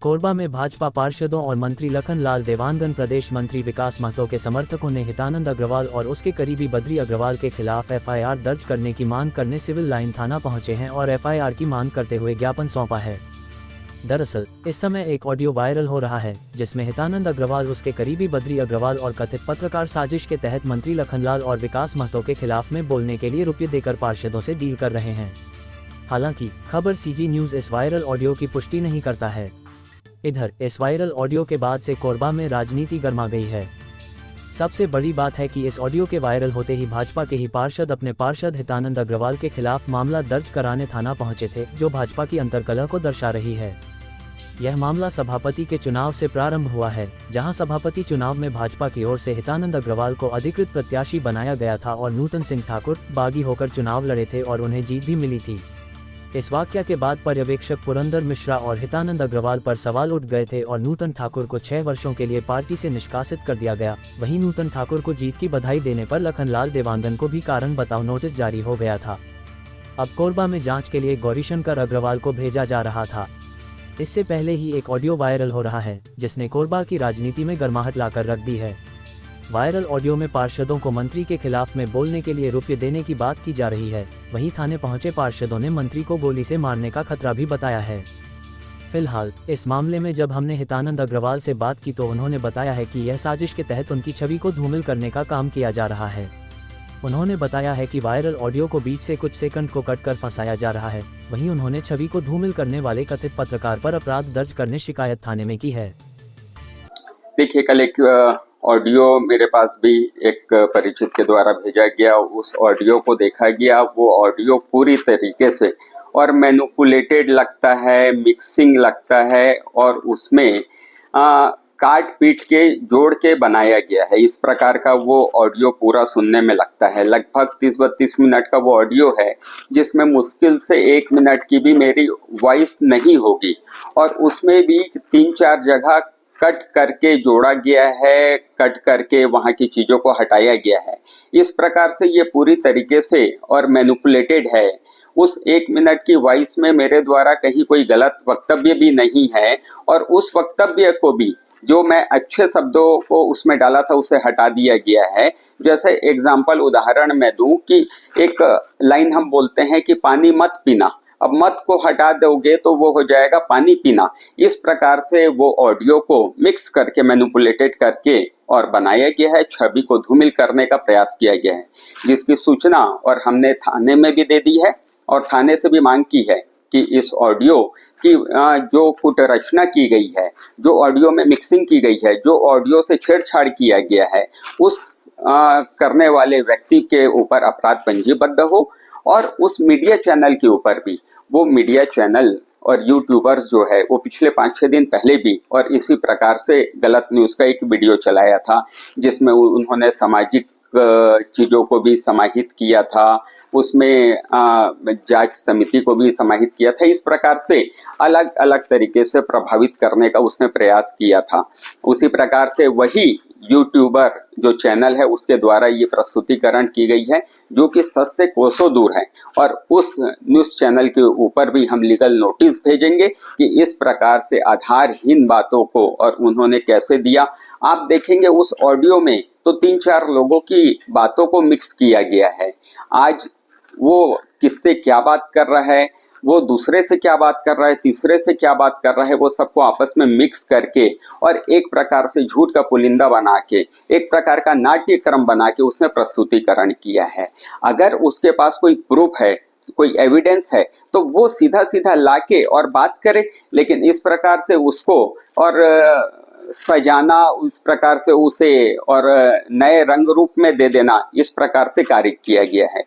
कोरबा में भाजपा पार्षदों और मंत्री लखन लाल देवानगन प्रदेश मंत्री विकास महतो के समर्थकों ने हितानंद अग्रवाल और उसके करीबी बद्री अग्रवाल के खिलाफ एफआईआर दर्ज करने की मांग करने सिविल लाइन थाना पहुंचे हैं और एफआईआर की मांग करते हुए ज्ञापन सौंपा है। दरअसल इस समय एक ऑडियो वायरल हो रहा है जिसमें हितानंद अग्रवाल, उसके करीबी बद्री अग्रवाल और कथित पत्रकार साजिश के तहत मंत्री लखनलाल और विकास महतो के खिलाफ में बोलने के लिए रुपये देकर पार्षदों से डील कर रहे हैं। हालांकि खबर सीजी न्यूज़ इस वायरल ऑडियो की पुष्टि नहीं करता है। इधर इस वायरल ऑडियो के बाद से कोरबा में राजनीति गर्मा गई है। सबसे बड़ी बात है कि इस ऑडियो के वायरल होते ही भाजपा के ही पार्षद अपने पार्षद हितानंद अग्रवाल के खिलाफ मामला दर्ज कराने थाना पहुंचे थे, जो भाजपा की अंतर्कलह को दर्शा रही है। यह मामला सभापति के चुनाव से प्रारंभ हुआ है, जहां सभापति चुनाव में भाजपा की ओर से हितानंद अग्रवाल को अधिकृत प्रत्याशी बनाया गया था और नूतन सिंह ठाकुर बागी होकर चुनाव लड़े थे और उन्हें जीत भी मिली थी। इस वाकया के बाद पर्यवेक्षक पुरंदर मिश्रा और हितानंद अग्रवाल पर सवाल उठ गए थे और नूतन ठाकुर को 6 वर्षों के लिए पार्टी से निष्कासित कर दिया गया। वहीं नूतन ठाकुर को जीत की बधाई देने पर लखनलाल देवानगन को भी कारण बताओ नोटिस जारी हो गया था। अब कोरबा में जांच के लिए गौरीशंकर अग्रवाल को भेजा जा रहा था। इससे पहले ही एक ऑडियो वायरल हो रहा है जिसने कोरबा की राजनीति में गर्माहट लाकर रख दी है। वायरल ऑडियो में पार्षदों को मंत्री के खिलाफ में बोलने के लिए रुपये देने की बात की जा रही है। वहीं थाने पहुंचे पार्षदों ने मंत्री को गोली से मारने का खतरा भी बताया है। फिलहाल इस मामले में जब हमने हितानंद अग्रवाल से बात की तो उन्होंने बताया है कि यह साजिश के तहत उनकी छवि को धूमिल करने का काम किया जा रहा है। उन्होंने बताया है कि वायरल ऑडियो को बीच से कुछ सेकंड को कट कर फंसाया जा रहा है। वहीं उन्होंने छवि को धूमिल करने वाले कथित पत्रकार पर अपराध दर्ज करने शिकायत थाने में की है। देखिए, कल एक ऑडियो मेरे पास भी एक परिचित के द्वारा भेजा गया, उस ऑडियो को देखा गया। वो ऑडियो पूरी तरीके से और मैनिपुलेटेड लगता है, मिक्सिंग लगता है और उसमें काट पीट के जोड़ के बनाया गया है। इस प्रकार का वो ऑडियो पूरा सुनने में लगता है। लगभग 30-32 मिनट का वो ऑडियो है जिसमें मुश्किल से 1 मिनट की भी मेरी वॉइस नहीं होगी और उसमें भी 3-4 जगह कट करके जोड़ा गया है, कट करके वहाँ की चीज़ों को हटाया गया है। इस प्रकार से ये पूरी तरीके से और मैनिपुलेटेड है। उस 1 मिनट की वॉइस में मेरे द्वारा कहीं कोई गलत वक्तव्य भी नहीं है और उस वक्तव्य को भी जो मैं अच्छे शब्दों को उसमें डाला था उसे हटा दिया गया है। जैसे एग्जाम्पल उदाहरण मैं दूं कि एक लाइन हम बोलते हैं कि पानी मत पीना, अब मत को हटा दोगे तो वो हो जाएगा पानी पीना। इस प्रकार से वो ऑडियो को मिक्स करके मैनिपुलेटेड करके और बनाया गया है, छवि को धूमिल करने का प्रयास किया गया है, जिसकी सूचना और हमने थाने में भी दे दी है और थाने से भी मांग की है कि इस ऑडियो की जो कुटरचना की गई है, जो ऑडियो में मिक्सिंग की गई है, जो ऑडियो से छेड़छाड़ किया गया है, उस करने वाले व्यक्ति के ऊपर अपराध पंजीबद्ध हो और उस मीडिया चैनल के ऊपर भी, वो मीडिया चैनल और यूट्यूबर्स जो है वो पिछले 5-6 दिन पहले भी और इसी प्रकार से गलत न्यूज़ का एक वीडियो चलाया था जिसमें उन्होंने सामाजिक चीज़ों को भी समाहित किया था, उसमें जांच समिति को भी समाहित किया था। इस प्रकार से अलग अलग तरीके से प्रभावित करने का उसने प्रयास किया था। उसी प्रकार से वही यूट्यूबर जो चैनल है उसके द्वारा ये प्रस्तुतिकरण की गई है जो कि सच से कोसों दूर है और उस न्यूज़ चैनल के ऊपर भी हम लीगल नोटिस भेजेंगे कि इस प्रकार से आधारहीन बातों को और उन्होंने कैसे दिया। आप देखेंगे उस ऑडियो में तो 3-4 लोगों की बातों को मिक्स किया गया है। आज वो किससे क्या बात कर रहा है, वो दूसरे से क्या बात कर रहा है, तीसरे से क्या बात कर रहा है, वो सबको आपस में मिक्स करके और एक प्रकार से झूठ का पुलिंदा बना के, एक प्रकार का नाट्यक्रम बना के उसने प्रस्तुतिकरण किया है। अगर उसके पास कोई प्रूफ है, कोई एविडेंस है तो वो सीधा सीधा लाके और बात करे, लेकिन इस प्रकार से उसको और सजाना, उस प्रकार से उसे और नए रंग रूप में दे देना, इस प्रकार से कार्य किया गया है।